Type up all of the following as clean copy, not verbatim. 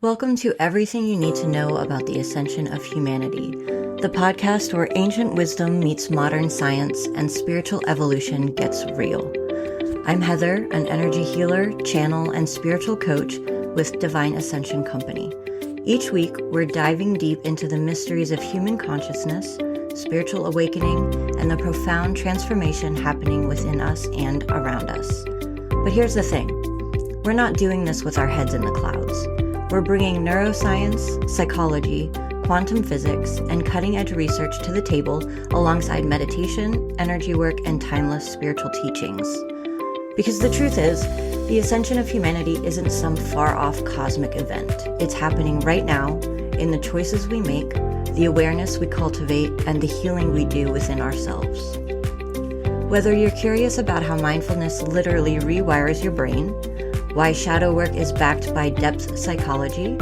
Welcome to Everything You Need to Know About the Ascension of Humanity, the podcast where ancient wisdom meets modern science and spiritual evolution gets real. I'm Heather, an energy healer, channel, and spiritual coach with Divine Ascension Company. Each week, we're diving deep into the mysteries of human consciousness, spiritual awakening, and the profound transformation happening within us and around us. But here's the thing. We're not doing this with our heads in the clouds. We're bringing neuroscience, psychology, quantum physics, and cutting-edge research to the table alongside meditation, energy work, and timeless spiritual teachings. Because the truth is, the ascension of humanity isn't some far-off cosmic event. It's happening right now in the choices we make, the awareness we cultivate, and the healing we do within ourselves. Whether you're curious about how mindfulness literally rewires your brain, why shadow work is backed by depth psychology,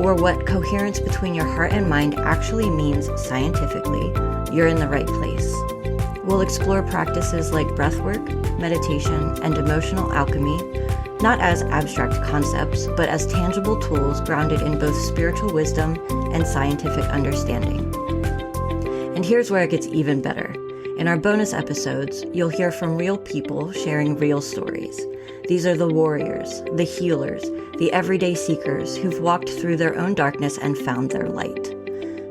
or what coherence between your heart and mind actually means scientifically, you're in the right place. We'll explore practices like breathwork, meditation, and emotional alchemy, not as abstract concepts, but as tangible tools grounded in both spiritual wisdom and scientific understanding. And here's where it gets even better. In our bonus episodes, you'll hear from real people sharing real stories. These are the warriors, the healers, the everyday seekers who've walked through their own darkness and found their light.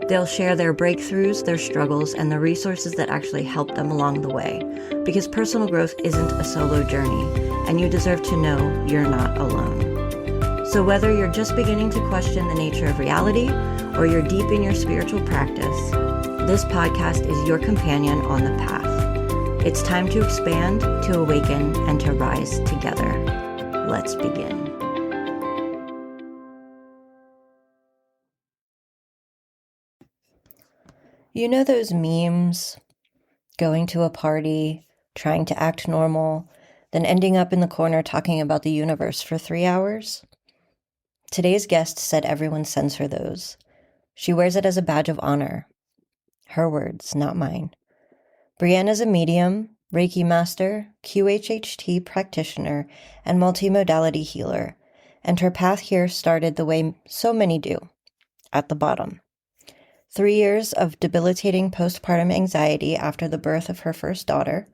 They'll share their breakthroughs, their struggles, and the resources that actually help them along the way, because personal growth isn't a solo journey, and you deserve to know you're not alone. So whether you're just beginning to question the nature of reality, or you're deep in your spiritual practice, this podcast is your companion on the path. It's time to expand, to awaken, and to rise together. Let's begin. You know those memes? Going to a party, trying to act normal, then ending up in the corner talking about the universe for 3 hours? Today's guest said everyone sends her those. She wears it as a badge of honor. Her words, not mine. Brienne is a medium, Reiki Master, QHHT practitioner, and multi-modality healer, and her path here started the way so many do, at the bottom. 3 years of debilitating postpartum anxiety after the birth of her first daughter,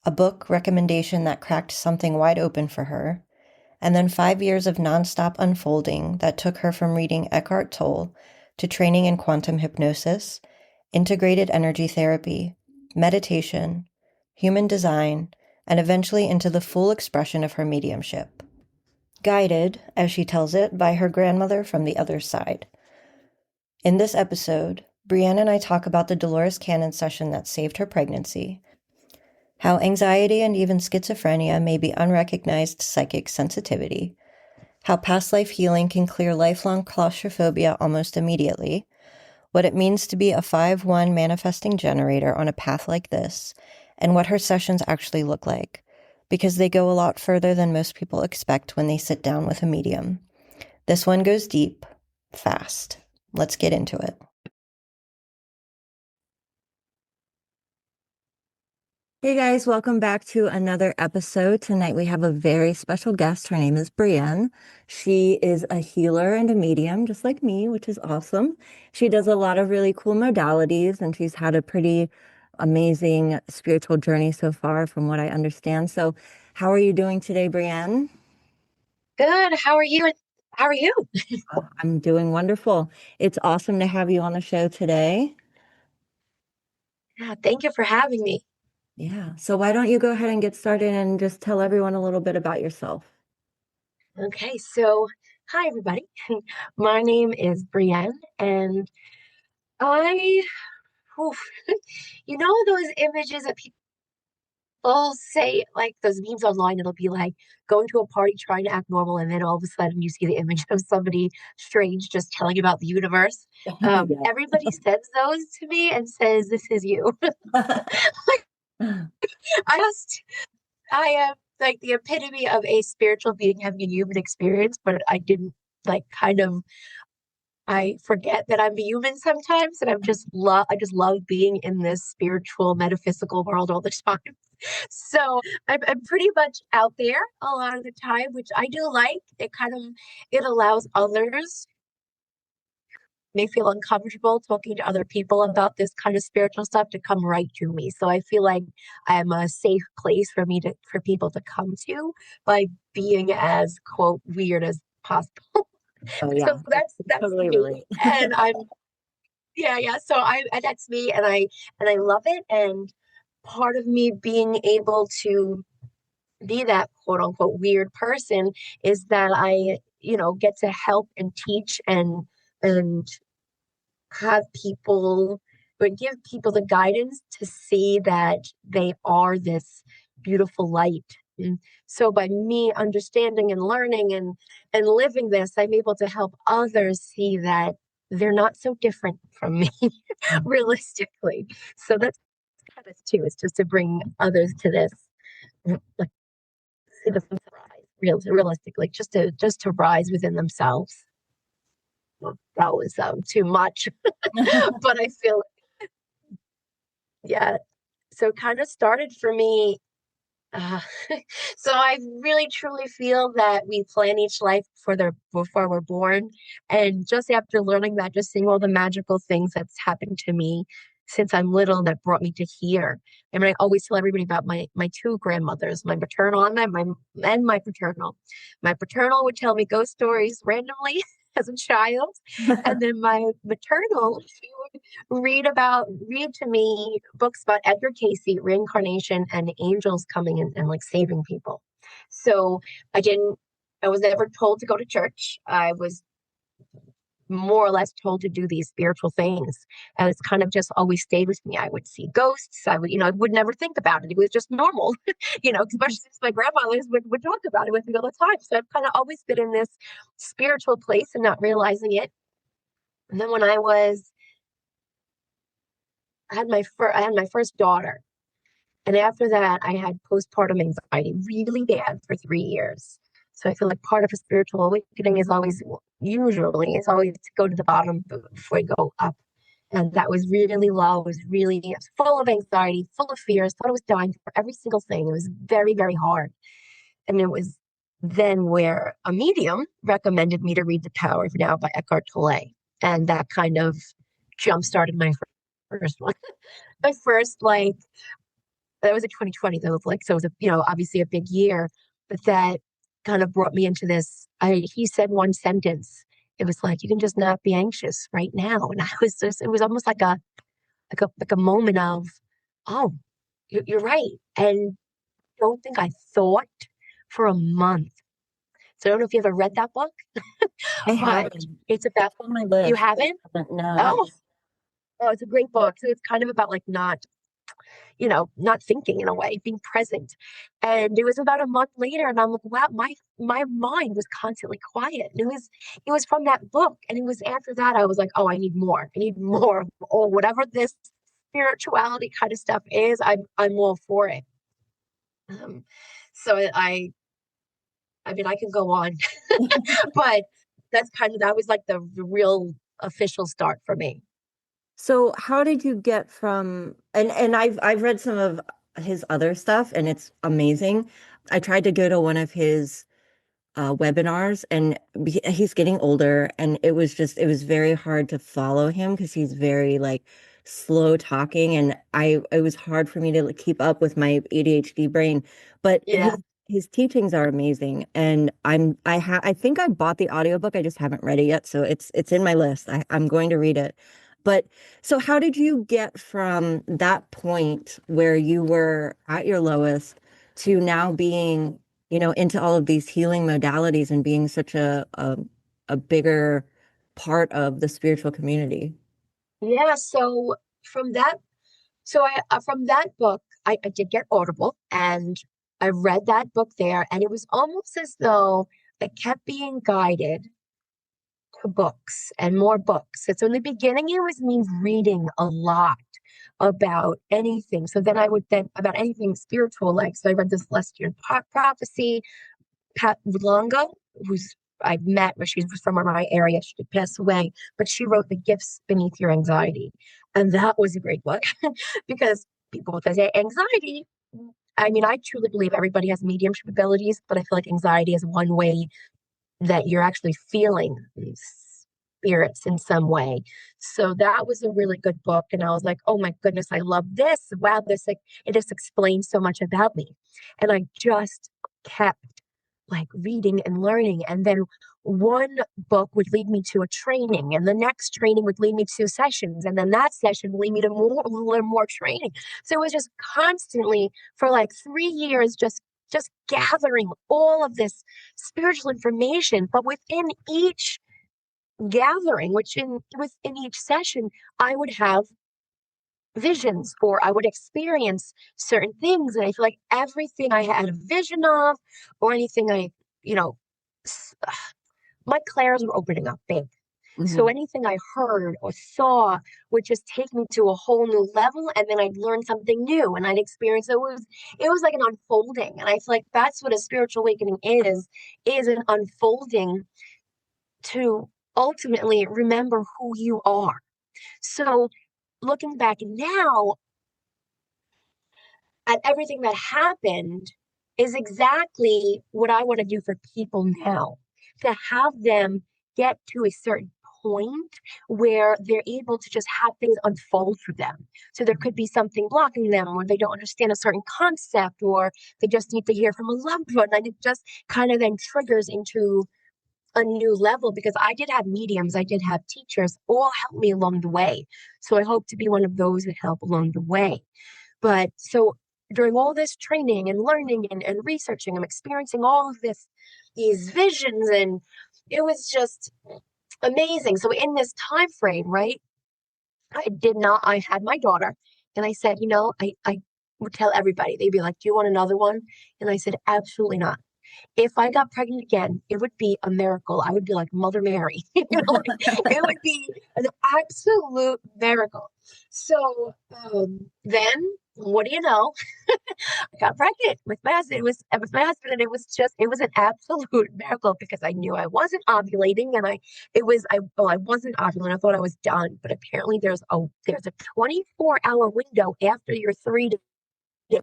a book recommendation that cracked something wide open for her, and then 5 years of nonstop unfolding that took her from reading Eckhart Tolle to training in quantum hypnosis, integrated energy therapy, meditation, human design, and eventually into the full expression of her mediumship. Guided, as she tells it, by her grandmother from the other side. In this episode, Brienne and I talk about the Dolores Cannon session that saved her pregnancy, how anxiety and even schizophrenia may be unrecognized psychic sensitivity, how past life healing can clear lifelong claustrophobia almost immediately, what it means to be a 5-1 manifesting generator on a path like this, and what her sessions actually look like, because they go a lot further than most people expect when they sit down with a medium. This one goes deep, fast. Let's get into it. Hey guys, welcome back to another episode. Tonight we have a very special guest. Her name is Brienne. She is a healer and a medium, just like me, which is awesome. She does a lot of really cool modalities, and she's had a pretty amazing spiritual journey so far, from what I understand. So how are you doing today, Brienne? Good. How are you? How are you? I'm doing wonderful. It's awesome to have you on the show today. Yeah, thank you for having me. Yeah. So why don't you go ahead and get started and just tell everyone a little bit about yourself? Okay, so hi everybody. My name is Brienne, and I, oof, you know those images that people say, like those memes online, it'll be like going to a party trying to act normal, and then all of a sudden you see the image of somebody strange just telling about the universe. Yeah. Everybody sends those to me and says, "This is you." I just I am like the epitome of a spiritual being having a human experience, but I didn't like kind of I forget that I'm a human sometimes, and I just love being in this spiritual metaphysical world all the time. So I'm pretty much out there a lot of the time, which I do like. It allows others may feel uncomfortable talking to other people about this kind of spiritual stuff to come right to me. So I feel like I'm a safe place for people to come to by being as quote weird as possible. Oh So yeah, that's totally me. relate. And I'm yeah. So that's me and I love it. And part of me being able to be that quote unquote weird person is that get to help and teach and have people or give people the guidance to see that they are this beautiful light. And so by me understanding and learning and living this, I'm able to help others see that they're not so different from me realistically. So that's kind of too, it's just to bring others to this like see the rise realistically, just to rise within themselves. Well, that was too much, but I feel yeah. So it kind of started for me. Uh, so I really truly feel that we plan each life before we're born. And just after learning that, just seeing all the magical things that's happened to me since I'm little that brought me to here. I mean, I always tell everybody about my two grandmothers, my maternal and my paternal. My paternal would tell me ghost stories randomly as a child, and then my maternal, she would read to me books about Edgar Cayce, reincarnation, and angels coming in and like saving people. So I didn't, I was never told to go to church. I was more or less told to do these spiritual things. And it's kind of just always stayed with me. I would see ghosts. I would never think about it. It was just normal, especially since my grandmothers would talk about it with me all the time. So I've kind of always been in this spiritual place and not realizing it. And then when I had my first daughter. And after that, I had postpartum anxiety really bad for 3 years. So I feel like part of a spiritual awakening usually, is always to go to the bottom before you go up. And that was really low. I was full of anxiety, full of fears, thought I was dying for every single thing. It was very, very hard. And it was then where a medium recommended me to read The Power of Now by Eckhart Tolle. And that kind of jump started my first one. My first, like, that was in 2020 though, like, so it was obviously a big year, but that kind of brought me into this. He said one sentence. It was like, you can just not be anxious right now. And it was almost like a moment of, oh, you're right. And I don't think I thought for a month. So I don't know if you ever read that book, I but haven't. it's It's about, on my you list. haven't? No. Oh, oh, it's a great book. So it's kind of about like not thinking in a way, being present. And it was about a month later, and I'm like, wow, my mind was constantly quiet. And it was from that book. And it was after that I was like, oh, I need more. I need more. Or whatever this spirituality kind of stuff is, I'm all for it. Um, so I mean I can go on, but that was like the real official start for me. So how did you get from and I've read some of his other stuff and it's amazing. I tried to go to one of his webinars and he's getting older and it was very hard to follow him because he's very like slow talking and it was hard for me to like, keep up with my ADHD brain. But Yeah. his teachings are amazing and I think I bought the audiobook. I just haven't read it yet, so it's in my list. I'm going to read it. But so how did you get from that point where you were at your lowest to now being into all of these healing modalities and being such a bigger part of the spiritual community? Yeah. From that book, I did get Audible and I read that book there, and it was almost as though I kept being guided to books and more books. And so in the beginning, it was me reading a lot about anything. So then I would then about anything spiritual, like so I read this Celestial Prophecy. Pat Longo, who's I met, but she's from my area. She did pass away, but she wrote The Gifts Beneath Your Anxiety. And that was a great book because people would say anxiety. I mean, I truly believe everybody has mediumship abilities, but I feel like anxiety is one way that you're actually feeling these spirits in some way. So that was a really good book. And I was like, oh my goodness, I love this. Wow, this like it just explains so much about me. And I just kept like reading and learning. And then one book would lead me to a training, and the next training would lead me to sessions, and then that session would lead me to more training. So it was just constantly for like 3 years, just gathering all of this spiritual information. But within each gathering, within each session, I would have visions or I would experience certain things. And I feel like everything I had a vision of or anything you know, my clairs were opening up big. So Mhm. anything I heard or saw would just take me to a whole new level, and then I'd learn something new and I'd experience it was like an unfolding. And I feel like that's what a spiritual awakening is an unfolding to ultimately remember who you are. So looking back now, and everything that happened is exactly what I want to do for people now, to have them get to a certain point where they're able to just have things unfold for them. So there could be something blocking them, or they don't understand a certain concept, or they just need to hear from a loved one. And it just kind of then triggers into a new level, because I did have mediums, I did have teachers, all help me along the way. So I hope to be one of those that help along the way. But so during all this training and learning and researching, I'm experiencing all of these visions, and it was just amazing. So in this time frame, right, I had my daughter, and I said, I would tell everybody, they'd be like, do you want another one? And I said, absolutely not. If I got pregnant again, it would be a miracle. I would be like Mother Mary. Like, it would be an absolute miracle. So then, what do you know? I got pregnant with my husband. It was with my husband, and it was an absolute miracle, because I knew I wasn't ovulating, and I wasn't ovulating. I thought I was done, but apparently there's a 24-hour window after you're 3 to.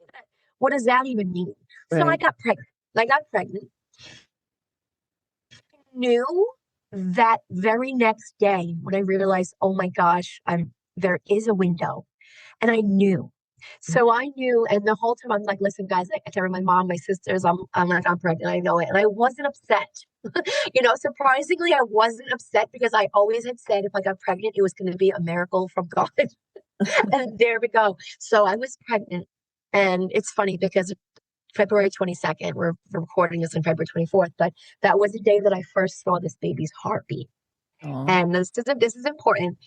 What does that even mean? So I Right. got pregnant. I got pregnant. Knew that very next day when I realized, oh my gosh, there is a window, and I knew. So I knew, and the whole time I'm like, listen, guys, I tell my mom, my sisters, I'm like, I'm pregnant, I know it. And I wasn't upset. Surprisingly, I wasn't upset, because I always had said if I got pregnant, it was going to be a miracle from God. And there we go. So I was pregnant. And it's funny because February 22nd, we're recording this on February 24th, but that was the day that I first saw this baby's heartbeat. Oh. And this is important.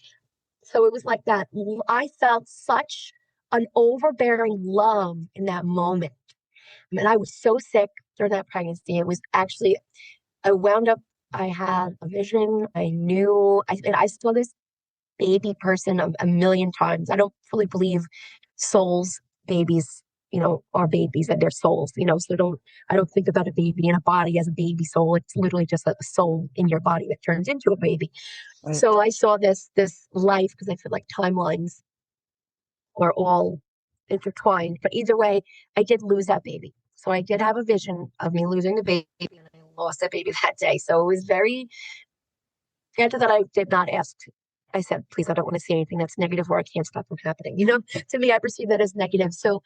So it was like that. I felt such an overbearing love in that moment. I mean, I was so sick during that pregnancy. It was actually, I wound up, I had a vision. I saw this baby person a million times. I don't fully believe souls, babies, are babies and they're souls, so I don't think about a baby in a body as a baby soul. It's literally just a soul in your body that turns into a baby. Right. So I saw this life, because I feel like timelines are all intertwined. But either way, I did lose that baby. So I did have a vision of me losing the baby, and I lost that baby that day. So it was very, after that, I did not ask. I said, please, I don't want to see anything that's negative, or I can't stop from happening. To me, I perceive that as negative. So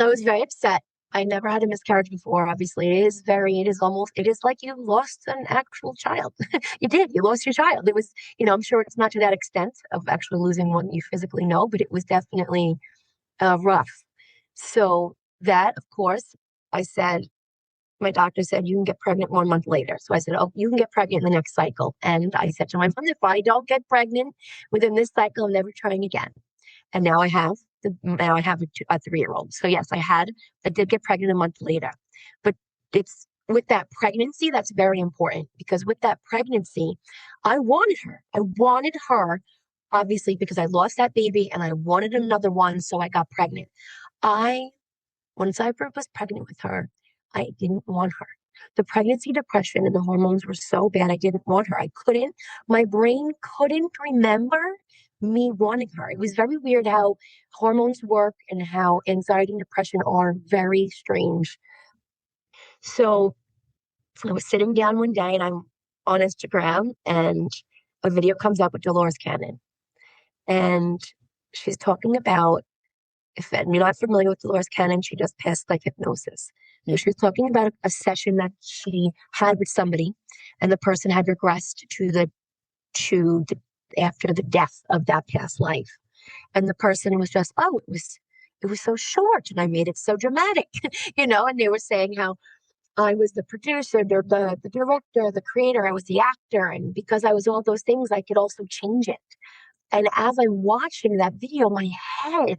I was very upset. I never had a miscarriage before. Obviously, it is like you lost an actual child. You lost your child. It was, I'm sure it's not to that extent of actually losing one you physically know, but it was definitely rough. So that, of course, I said, my doctor said, you can get pregnant 1 month later. So I said, oh, you can get pregnant in the next cycle. And I said to my mom, if I don't get pregnant within this cycle, I'm never trying again. And now I have a 3-year-old. So yes, I did get pregnant a month later. But it's with that pregnancy, that's very important, because with that pregnancy, I wanted her. I wanted her, obviously, because I lost that baby and I wanted another one. So I got pregnant. I Once I was pregnant with her, I didn't want her. The pregnancy depression and the hormones were so bad. I didn't want her. My brain couldn't remember me wanting her. It was very weird how hormones work and how anxiety and depression are very strange. So I was sitting down one day and I'm on Instagram and a video comes up with Dolores Cannon. And she's talking about, if you're not familiar with Dolores Cannon, she does past life hypnosis. So Yeah. she was talking about a session that she had with somebody, and the person had regressed to the after the death of that past life. And the person was just, oh, it was so short and I made it so dramatic, and they were saying how I was the producer, the director, the creator, I was the actor. And because I was all those things, I could also change it. And as I'm watching that video, my head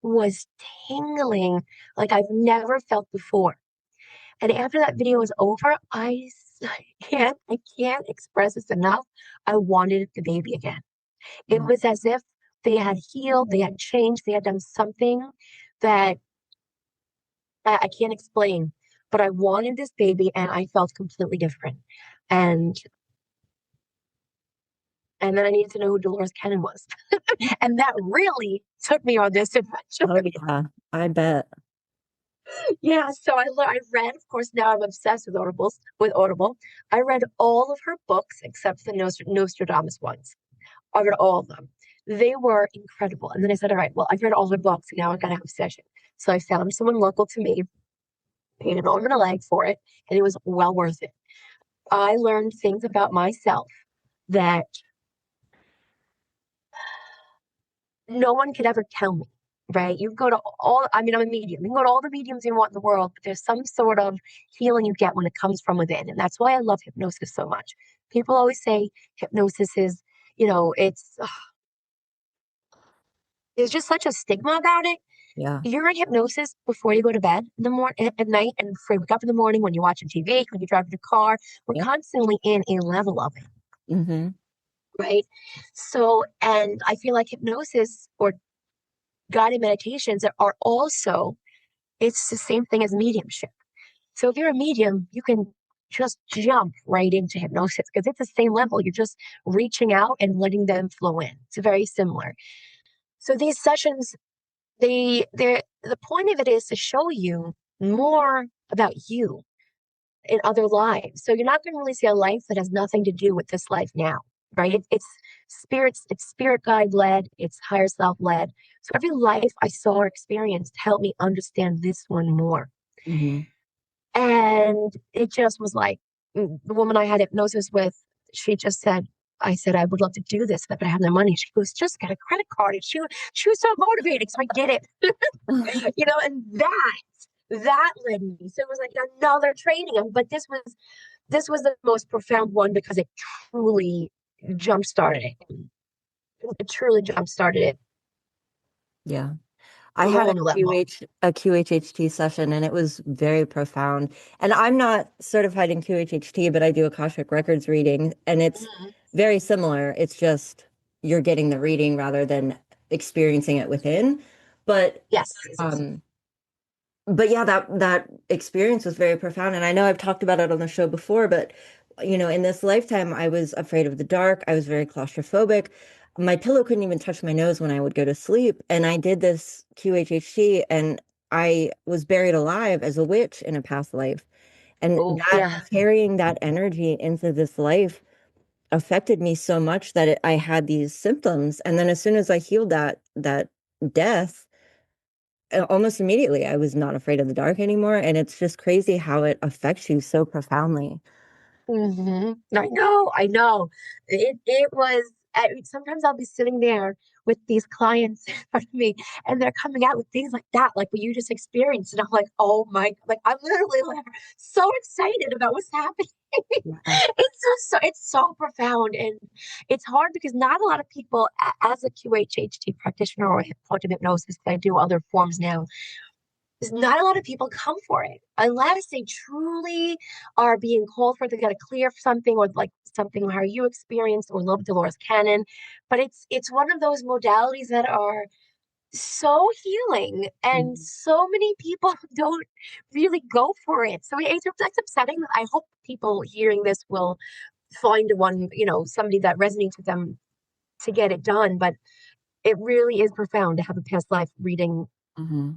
was tingling like I've never felt before. And after that video was over, I can't express this enough. I wanted the baby again. It Wow. was as if they had healed, they had changed, they had done something that I can't explain. But I wanted this baby and I felt completely different. And and then I needed to know who Dolores Cannon was. And that really took me on this adventure. Oh yeah, I bet. Yeah, so I read, of course, now I'm obsessed with Audible. I read all of her books except the Nostradamus ones. I read all of them. They were incredible. And then I said, all right, well, I've read all her books, and now I've got to have a session. So I found someone local to me, paid an arm and a leg for it, and it was well worth it. I learned things about myself that no one could ever tell me, right? You go to all, I mean, I'm a medium. You can go to all the mediums you want in the world, but there's some sort of healing you get when it comes from within. And that's why I love hypnosis so much. People always say hypnosis is, there's just such a stigma about it. Yeah. You're in hypnosis before you go to bed in the morning, at night, and before you wake up in the morning, when you're watching TV, when you drive your car. We're Yep. constantly in a level of it, Mm-hmm. right? So, and I feel like hypnosis or guided meditations are also, it's the same thing as mediumship. So if you're a medium, you can just jump right into hypnosis because it's the same level. You're just reaching out and letting them flow in. It's very similar. So these sessions, the point of it is to show you more about you in other lives. So you're not going to really see a life that has nothing to do with this life now, right? It's spirit guide led, it's higher self led. So every life I saw or experienced helped me understand this one more. Mm-hmm. And it just was like the woman I had hypnosis with, she just said, I said, I would love to do this, but I have no money. She goes, just get a credit card. And she was so motivating. So I did it, and that led me. So it was like another training. But this was the most profound one because it truly jump started it. It truly jump started it Yeah. to I a had whole new level. a QHHT session and it was very profound. And I'm not certified in QHHT, but I do Akashic Records reading and it's Mhm. very similar. It's just you're getting the reading rather than experiencing it within. But Yes. um but yeah, that experience was very profound. And I know I've talked about it on the show before, but in this lifetime, I was afraid of the dark. I was very claustrophobic. My pillow couldn't even touch my nose when I would go to sleep. And I did this QHHT, and I was buried alive as a witch in a past life. And Oh, that yeah. carrying that energy into this life affected me so much that I had these symptoms. And then as soon as I healed that death, almost immediately I was not afraid of the dark anymore, and it's just crazy how it affects you so profoundly. I know. It was. Sometimes I'll be sitting there with these clients in front of me, and they're coming out with things like that, like what you just experienced, and I'm like, oh my, like I'm literally like so excited about what's happening. Yeah. It's so profound, and it's hard because not a lot of people, as a QHHT practitioner or quantum hypnosis, I do other forms now. There's not a lot of people come for it unless they truly are being called for. They got to clear something or like something how you experienced or love Dolores Cannon. But it's one of those modalities that are so healing, and Mhm. so many people don't really go for it. So it's upsetting. I hope people hearing this will find one, somebody that resonates with them to get it done, but it really is profound to have a past life reading Hmm.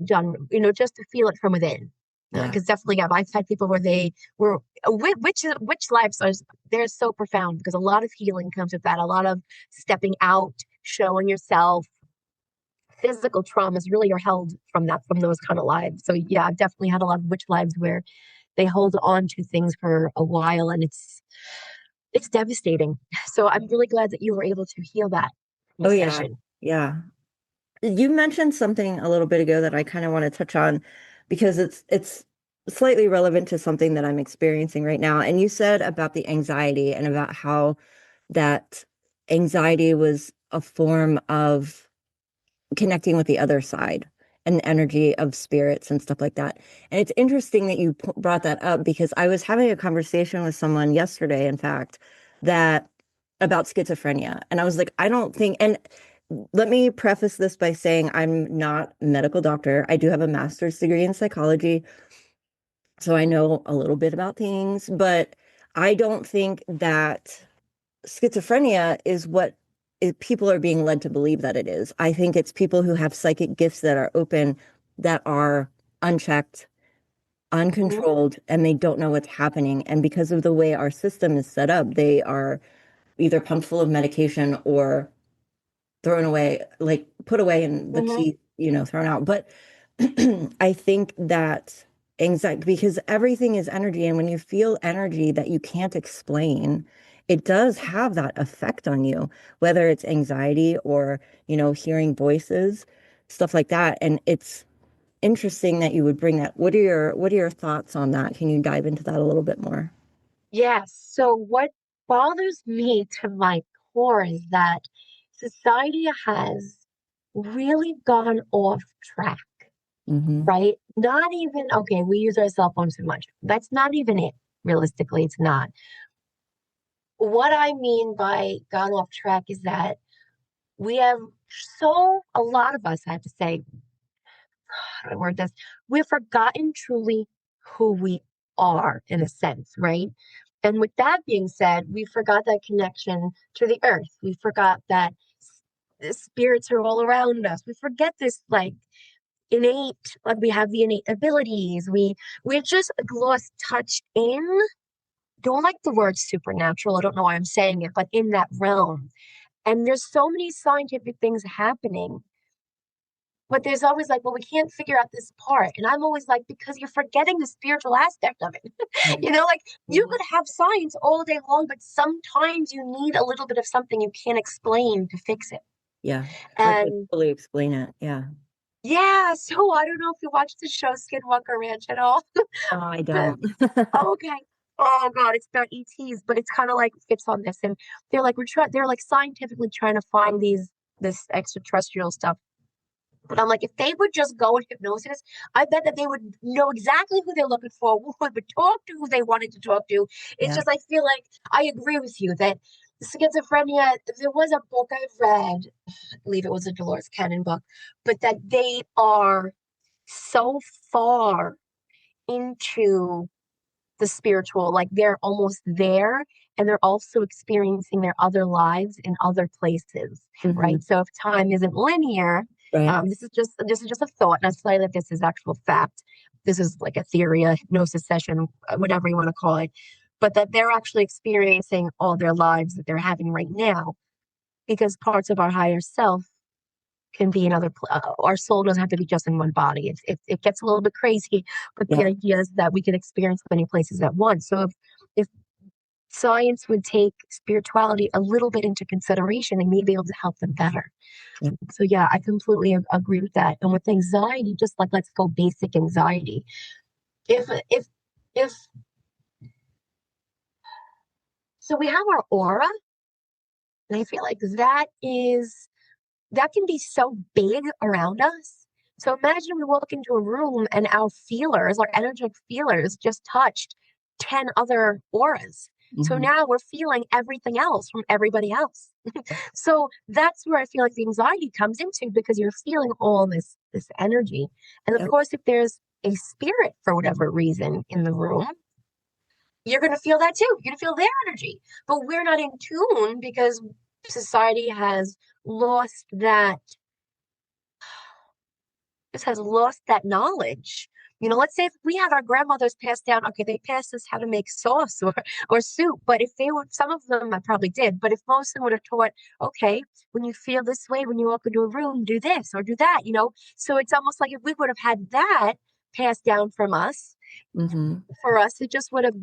done, just to feel it from within. Yeah. Because definitely, yeah, I've had people where they were, which lives are, they're so profound because a lot of healing comes with that, a lot of stepping out, showing yourself. Physical traumas really are held from those kind of lives. So yeah, I've definitely had a lot of witch lives where they hold on to things for a while, and it's devastating. So I'm really glad that you were able to heal that in Oh, a yeah. session. Yeah. You mentioned something a little bit ago that I kind of want to touch on because it's slightly relevant to something that I'm experiencing right now. And you said about the anxiety and about how that anxiety was a form of connecting with the other side and the energy of spirits and stuff like that. And it's interesting that you brought that up because I was having a conversation with someone yesterday, in fact, that about schizophrenia. And I was like, I don't think, and let me preface this by saying I'm not a medical doctor. I do have a master's degree in psychology, so I know a little bit about things, but I don't think that schizophrenia is what people are being led to believe that it is. I think it's people who have psychic gifts that are open, that are unchecked, Mhm. uncontrolled, and they don't know what's happening. And because of the way our system is set up, they are either pumped full of medication or thrown away, like put away and the Mhm. key, thrown out. But I think that anxiety, because everything is energy, and when you feel energy that you can't explain, it does have that effect on you, whether it's anxiety or, hearing voices, stuff like that. And it's interesting that you would bring that. What are your thoughts on that? Can you dive into that a little bit more? Yes. So what bothers me to my core is that society has really gone off track, Hmm. right? Not even, okay, we use our cell phones too much. That's not even it. Realistically, it's not. What I mean by gone off track is that we have a lot of us, I have to say, how do I word this? We've forgotten truly who we are in a sense, right? And with that being said, we forgot that connection to the earth. We forgot that the spirits are all around us. We forget this like innate, like we have the innate abilities. We just lost touch in, don't like the word supernatural. I don't know why I'm saying it, but in that realm. And there's so many scientific things happening, but there's always like, well, we can't figure out this part. And I'm always like, because you're forgetting the spiritual aspect of it. Right. Like you Mhm. could have science all day long, but sometimes you need a little bit of something you can't explain to fix it. Yeah, hard to And fully explain it. Yeah. yeah, so I don't know if you watched the show Skinwalker Ranch at all. Oh, I But don't. okay. Oh God, it's about ETs, but it's kind of like fits on this. And they're like scientifically trying to find this extraterrestrial stuff. But I'm like, if they would just go in hypnosis, I bet that they would know exactly who they're looking for, who would talk to who they wanted to talk to. It's Yeah. just, I feel like I agree with you that schizophrenia, there was a book I read, I believe it was a Dolores Cannon book, but that they are so far into the spiritual, like they're almost there and they're also experiencing their other lives in other places, Hmm. right? So if time isn't linear, Right. this is just a thought, not to say that this is actual fact. This is like a theory, a hypnosis session, whatever you want to call it, but that they're actually experiencing all their lives that they're having right now because parts of our higher self can be in our soul doesn't have to be just in one body. It gets a little bit crazy, but the Yeah. idea is that we can experience many places at once. So if science would take spirituality a little bit into consideration, they may be able to help them better. Yeah. So yeah, I completely agree with that. And with anxiety, just like let's go basic anxiety. If if if so we have our aura, and I feel like that can be so big around us. So imagine we walk into a room and our energetic feelers just touched 10 other auras. So Hmm. now we're feeling everything else from everybody else. So that's where I feel like the anxiety comes into because you're feeling all this energy. And of Yep. course, if there's a spirit for whatever reason in the room, you're going to feel that too. You're going to feel their energy. But we're not in tune because society has lost that just has lost that knowledge. Let's say if we had our grandmothers pass down, okay, they passed us how to make sauce or soup, but if they would, some of them I probably did, but if most of them would have taught, okay, when you feel this way, when you walk into a room, do this or do that. So it's almost like if we would have had that passed down from us, Mm-hmm. for us, it just would have,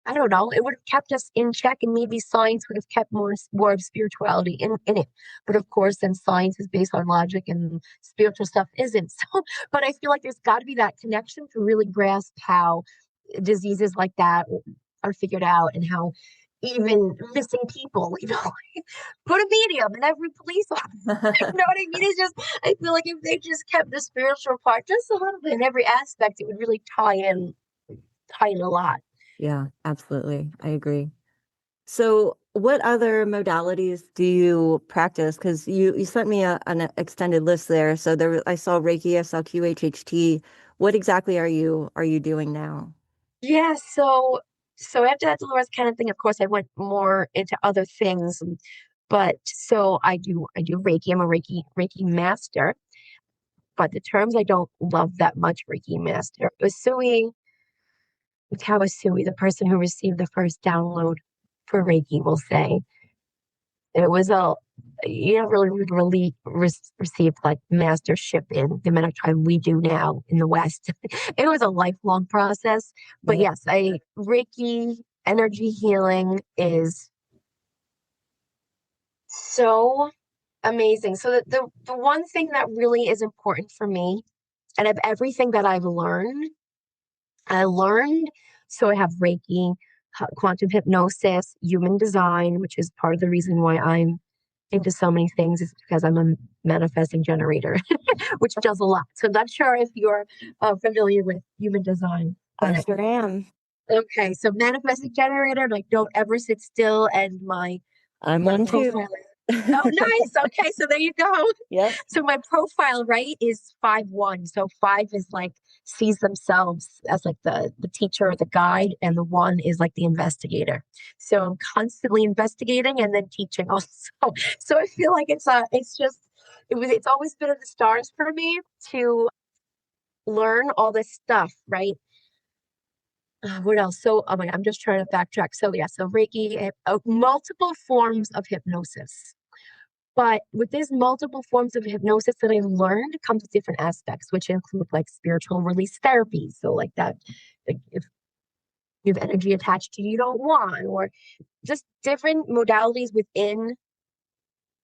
I don't know, it would have kept us in check, and maybe science would have kept more of spirituality in it. But of course, then science is based on logic and spiritual stuff isn't. So, but I feel like there's got to be that connection to really grasp how diseases like that are figured out, and how even missing people, put a medium in every police officer. You know what I mean? It's just, I feel like if they just kept the spiritual part just a little bit in every aspect, it would really tie in a lot. Yeah, absolutely. I agree. So, what other modalities do you practice? Because you sent me an extended list there. So I saw Reiki, I saw QHHT. What exactly are you doing now? Yeah, so after that Dolores kind of thing, of course, I went more into other things. But so I do Reiki. I'm a Reiki Master, but the terms I don't love that much. Reiki Master. Usui, Kawasui, the person who received the first download for Reiki, will say it was a you don't really receive like mastership in the amount of time we do now in the West. It was a lifelong process. But Yeah. yes, I Reiki energy healing is so amazing. So the one thing that really is important for me, and of everything that I learned. So I have Reiki, quantum hypnosis, human design, which is part of the reason why I'm into so many things, is because I'm a manifesting generator, which does a lot. So I'm not sure if you're familiar with human design. I sure am. Okay, so manifesting generator, like don't ever sit still, and my I'm my one too. profile. Oh, nice. Okay, so there you go. Yep. So my profile, right, is 5-1. So 5 is like sees themselves as like the teacher or the guide, and the 1 is like the investigator. So I'm constantly investigating and then teaching also. So I feel like it's always been in the stars for me to learn all this stuff, right? What else? So, oh my God, I'm just trying to backtrack. So yeah, so Reiki, multiple forms of hypnosis. But with these multiple forms of hypnosis that I learned comes with different aspects, which include like spiritual release therapy. So like that, like if you have energy attached to you don't want, or just different modalities within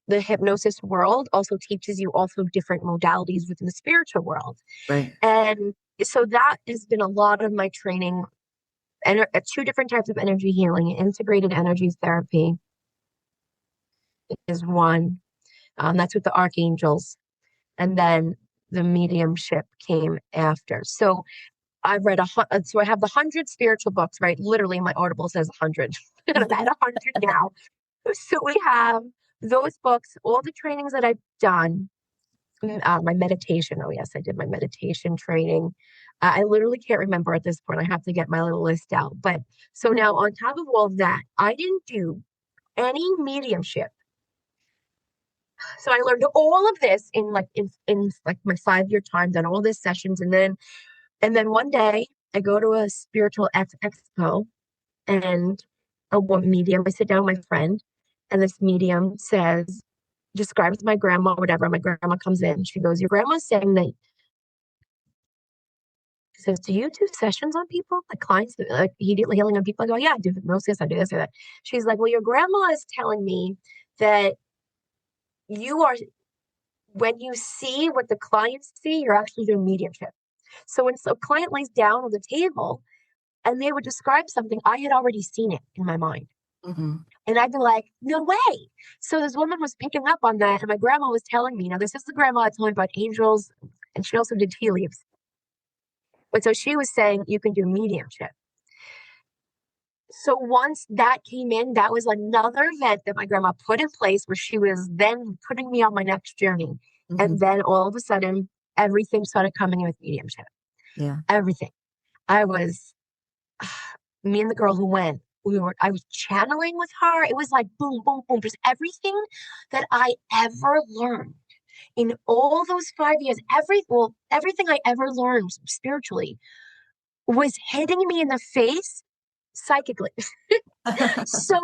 the hypnosis world also teaches you also different modalities within the spiritual world. Right. And so that has been a lot of my training, and two different types of energy healing. Integrated energy therapy is one. That's with the archangels. And then the mediumship came after. So I've read so I have the 100 spiritual books, right? Literally, my Audible says 100, and I'm at 100 now. So we have those books, all the trainings that I've done, my meditation. Oh yes, I did my meditation training. I literally can't remember at this point. I have to get my little list out. But so now, on top of all of that, I didn't do any mediumship. So I learned all of this in like my 5-year time, done all these sessions, and then one day I go to a spiritual expo, and a medium. I sit down with my friend, and this medium describes my grandma, whatever. My grandma comes in. She goes, "Your grandma's saying that." She says, "Do you do sessions on people, like clients, like healing on people?" I go, "Yeah, I do hypnosis. I do this or that." She's like, "Well, your grandma is telling me that you are when you see what the clients see, you're actually doing mediumship." So when a client lays down on the table and they would describe something, I had already seen it in my mind. Hmm. And I'd be like, no way. So this woman was picking up on that. And my grandma was telling me, this is the grandma that told me about angels. And she also did tea leaves. But so she was saying you can do mediumship. So once that came in, that was another event that my grandma put in place, where she was then putting me on my next journey. Hmm. And then all of a sudden, everything started coming in with mediumship. Yeah. Everything. I was, me and the girl who went, I was channeling with her. It was like boom, boom, boom. Just everything that I ever learned in all those 5 years, everything I ever learned spiritually was hitting me in the face psychically. So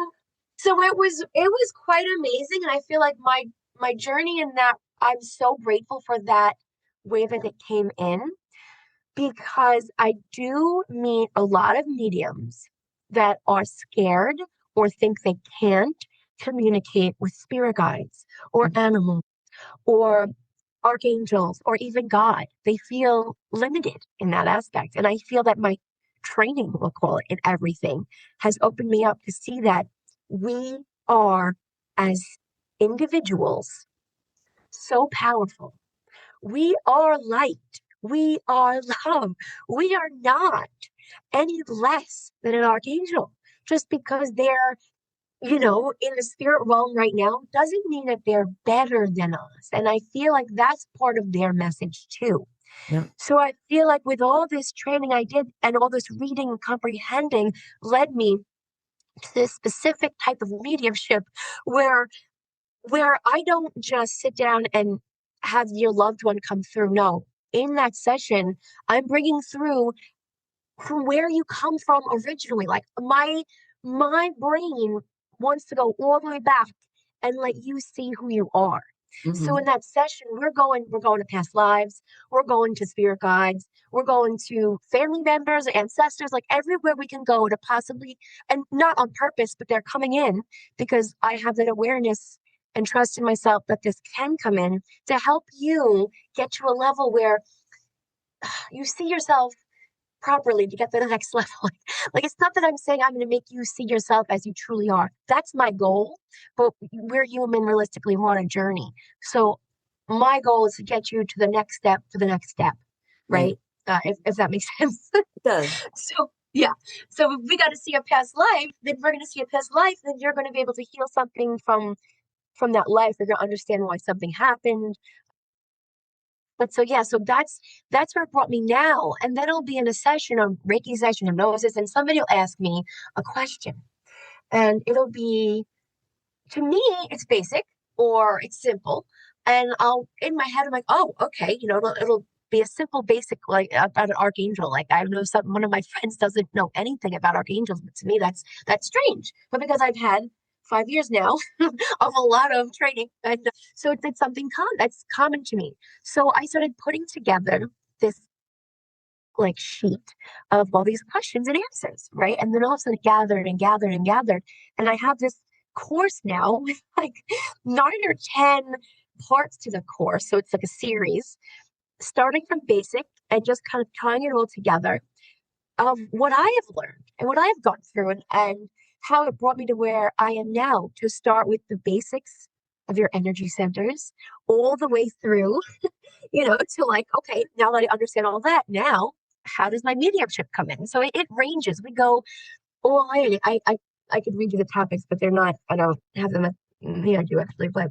it was quite amazing. And I feel like my journey in that, I'm so grateful for that way that it came in, because I do meet a lot of mediums that are scared or think they can't communicate with spirit guides or animals or archangels or even God. They feel limited in that aspect. And I feel that my training, we'll call it, in everything has opened me up to see that we are, as individuals, so powerful. We are light. We are love. We are not any less than an archangel. Just because they're, in the spirit realm right now doesn't mean that they're better than us. And I feel like that's part of their message too. Yeah. So I feel like with all this training I did and all this reading and comprehending led me to this specific type of mediumship where I don't just sit down and have your loved one come through. No, in that session, I'm bringing through from where you come from originally. Like my brain wants to go all the way back and let you see who you are. So Mm-hmm. in that session, we're going to past lives, we're going to spirit guides, we're going to family members, ancestors, like everywhere we can go to possibly, and not on purpose, but they're coming in because I have that awareness and trust in myself that this can come in to help you get to a level where you see yourself properly to get to the next level. Like it's not that I'm saying I'm going to make you see yourself as you truly are. That's my goal, but we're human, realistically, we're on a journey. So my goal is to get you to the next step, to the next step, Right. right? If that makes sense. It does. So yeah. So if we got to see a past life, then we're going to see a past life. Then you're going to be able to heal something from that life. You're going to understand why something happened. But so yeah, so that's where it brought me now. And then I'll be in a session, a Reiki session, hypnosis, and somebody will ask me a question. And it'll be, to me, it's basic or it's simple. And I'll, in my head, I'm like, oh, okay, it'll be a simple, basic, like about an archangel. Like I know one of my friends doesn't know anything about archangels, but to me, that's strange. But because I've had 5 years now of a lot of training, and so it's something that's common to me. So I started putting together this like sheet of all these questions and answers, right? And then all of a sudden it gathered and gathered and gathered. And I have this course now with like 9 or 10 parts to the course. So it's like a series starting from basic and just kind of tying it all together of what I have learned and what I have gone through and how it brought me to where I am now, to start with the basics of your energy centers all the way through, to like, okay, now that I understand all that, now how does my mediumship come in? So it ranges. We go all in. I could read you the topics, but they're not, I don't have them I do actually, but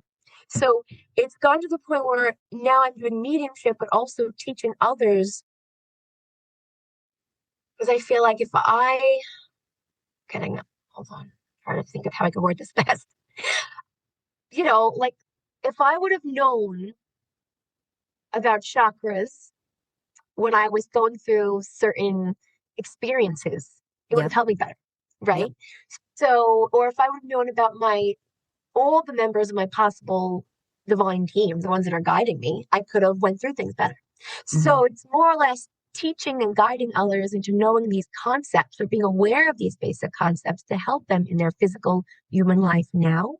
so it's gone to the point where now I'm doing mediumship, but also teaching others, because I feel like if I, getting, hold on, trying to think of how I can word this best. Like if I would have known about chakras when I was going through certain experiences, it would have Yep. helped me better, Yep. right? So, or if I would have known about all the members of my possible divine team, the ones that are guiding me, I could have went through things better. Mm-hmm. So it's more or less teaching and guiding others into knowing these concepts or being aware of these basic concepts to help them in their physical human life now,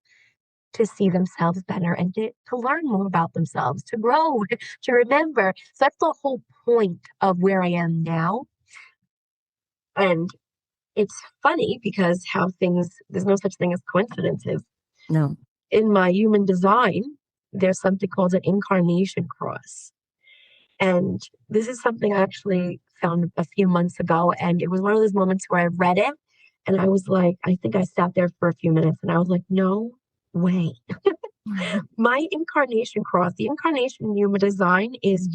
to see themselves better and to learn more about themselves, to grow, to remember. So that's the whole point of where I am now. And it's funny because there's no such thing as coincidences. No. In my human design, there's something called an incarnation cross. And this is something I actually found a few months ago. And it was one of those moments where I read it and I was like, I think I sat there for a few minutes and I was like, no way. My incarnation cross, the incarnation human design is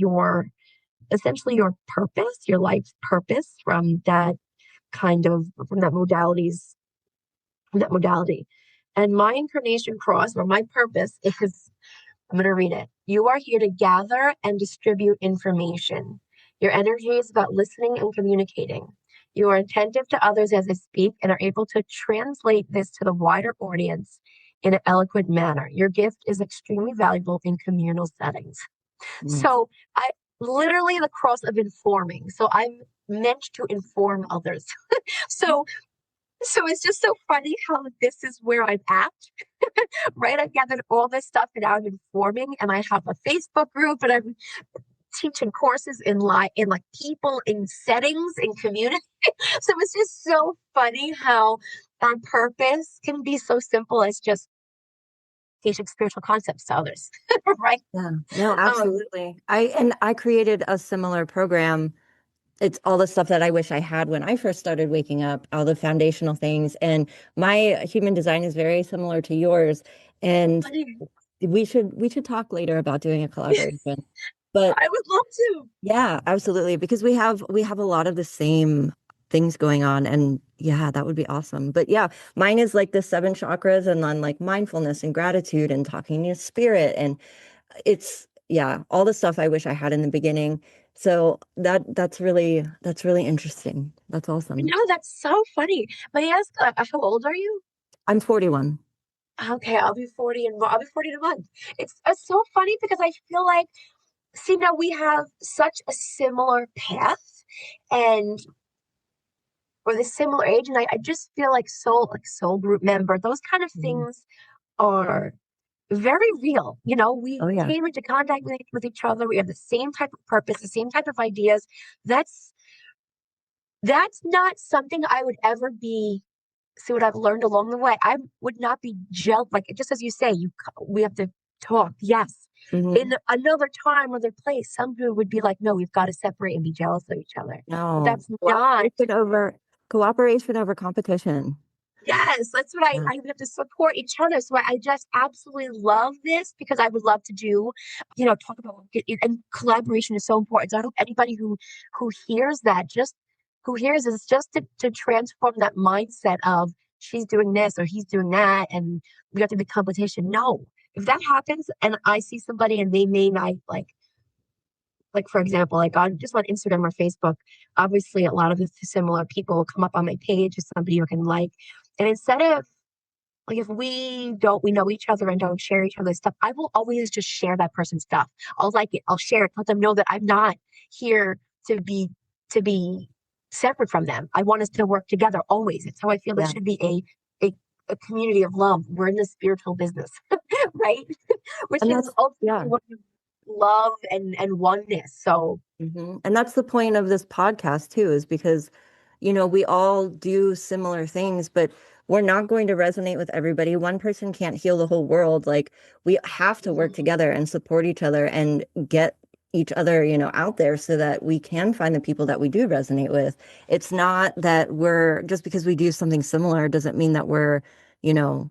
essentially your purpose, your life's purpose from that modalities that modality. And my incarnation cross, or my purpose, is, I'm going to read it. You are here to gather and distribute information. Your energy is about listening and communicating. You are attentive to others as they speak and are able to translate this to the wider audience in an eloquent manner. Your gift is extremely valuable in communal settings. Mm. So I literally the cross of informing. So I'm meant to inform others. So it's just so funny how this is where I'm at, right? I've gathered all this stuff and now I'm informing, and I have a Facebook group, and I'm teaching courses in like people in settings in community. So it's just so funny how our purpose can be so simple as just teaching spiritual concepts to others, right? Yeah, no, Um, absolutely. I created a similar program. It's all the stuff that I wish I had when I first started waking up, all the foundational things. And my human design is very similar to yours. And funny. we should talk later about doing a collaboration. But I would love to. yeah, absolutely. Because we have a lot of the same things going on. And yeah, that would be awesome. But yeah, mine is like the seven chakras and then like mindfulness and gratitude and talking to spirit. And it's yeah, all the stuff I wish I had in the beginning. So that's really interesting. That's awesome. No, that's so funny. May I ask, how old are you? I'm 41. Okay, I'll be 40 in a month. It's so funny because I feel like, see, now we have such a similar path, and or the similar age, and I just feel like soul group member, those kind of Mhm. things are very real. We Oh yeah. came into contact with each other. We have the same type of purpose, the same type of ideas. That's that's not something I would ever be. See what I've learned along the way. I would not be gel like just as you say. We have to talk. Yes, Hmm. in another time, another place, some people would be like, no, we've got to separate and be jealous of each other. But No. that's not. Cooperation over competition. Yes, that's what Yeah. I have to support each other. So I just absolutely love this because I would love to do, talk about and collaboration is so important. So I hope anybody who hears that, just who hears this, just to transform that mindset of she's doing this or he's doing that, and we have to be competition. No, if that happens, and I see somebody and they may not like for example, like on just on Instagram or Facebook, obviously a lot of the similar people will come up on my page as somebody you can like. And instead of like if we know each other and don't share each other's stuff, I will always just share that person's stuff. I'll like it, I'll share it, let them know that I'm not here to be separate from them. I want us to work together always. It's how I feel this Yeah. should be a community of love. We're in the spiritual business, right? Which And is that's ultimately yeah. what love and oneness. So And that's the point of this podcast too, is because, we all do similar things, but we're not going to resonate with everybody. One person can't heal the whole world. Like we have to work mhm. together and support each other and get each other, out there so that we can find the people that we do resonate with. It's not that we're just because we do something similar doesn't mean that we're,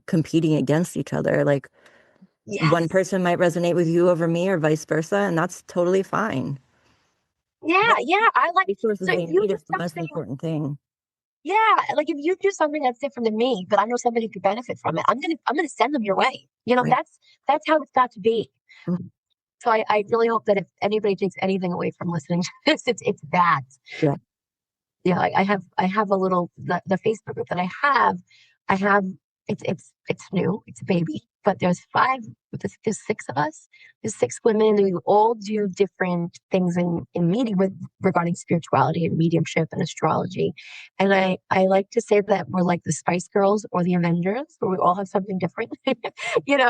competing against each other. Like one Yes. person might resonate with you over me or vice versa, and that's totally fine. Yeah, But yeah. I like resources so if they you need do is the most something, important thing. yeah, like if you do something that's different than me, but I know somebody could benefit from it, I'm gonna send them your way. Right. That's how it's got to be. Mhm. So I really hope that if anybody takes anything away from listening to this, it's that. Yeah. Yeah, like I have a little the Facebook group that I have it's new, it's a baby, but there's six of us. There's six women, and we all do different things in media with regarding spirituality and mediumship and astrology. And I like to say that we're like the Spice Girls or the Avengers, where we all have something different.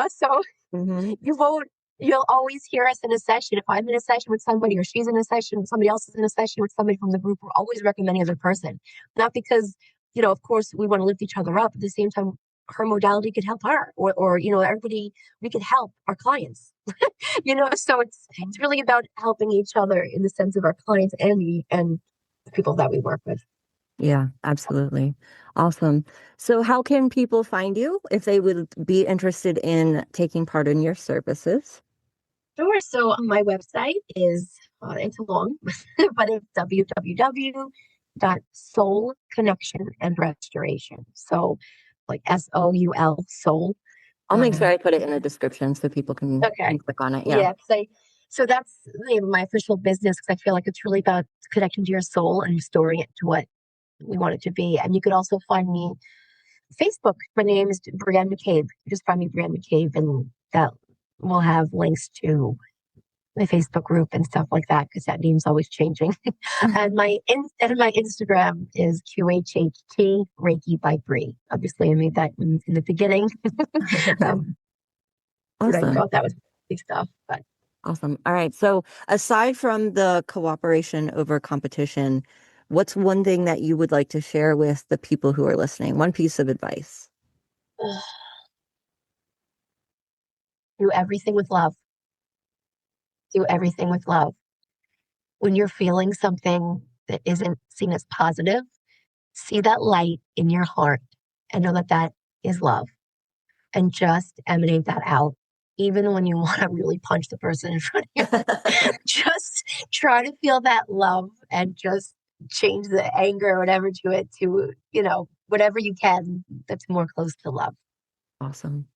So Hmm. you won't you'll always hear us in a session. If I'm in a session with somebody or she's in a session, somebody else is in a session with somebody from the group, we're always recommending the other person. Not because, of course we want to lift each other up. At the same time, her modality could help her or everybody, we could help our clients. So it's really about helping each other in the sense of our clients and the people that we work with. Yeah, absolutely. Awesome. So how can people find you if they would be interested in taking part in your services? Sure. So my website is it's long, but it's www.soul connection and restoration. So like SOUL, soul. I'll make sure I put it in the description so people can Okay. click on it. Yeah. So that's the name of my official business because I feel like it's really about connecting to your soul and restoring it to what we want it to be. And you could also find me Facebook. My name is Brienne McCabe. Just find me Brienne McCabe, and that will have links to my Facebook group and stuff like that because that name's always changing. And my Instagram is QHHT Reiki by Brie. Obviously, I made that in the beginning. But I Awesome. thought that was big stuff. But Awesome. All right. So aside from the cooperation over competition, what's one thing that you would like to share with the people who are listening? One piece of advice. do everything with love. Do everything with love. When you're feeling something that isn't seen as positive, see that light in your heart and know that that is love. And just emanate that out. Even when you want to really punch the person in front of you, just try to feel that love and just change the anger or whatever to it to, whatever you can that's more close to love. Awesome.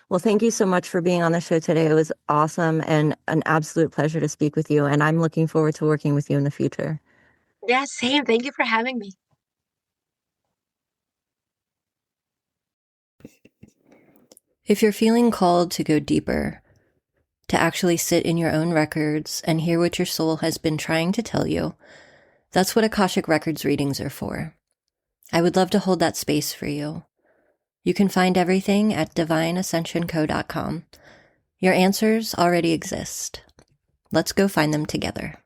Well, thank you so much for being on the show today. It was awesome and an absolute pleasure to speak with you. And I'm looking forward to working with you in the future. Yeah, same. Thank you for having me. If you're feeling called to go deeper, to actually sit in your own records and hear what your soul has been trying to tell you, that's what Akashic Records readings are for. I would love to hold that space for you. You can find everything at divineascensionco.com. Your answers already exist. Let's go find them together.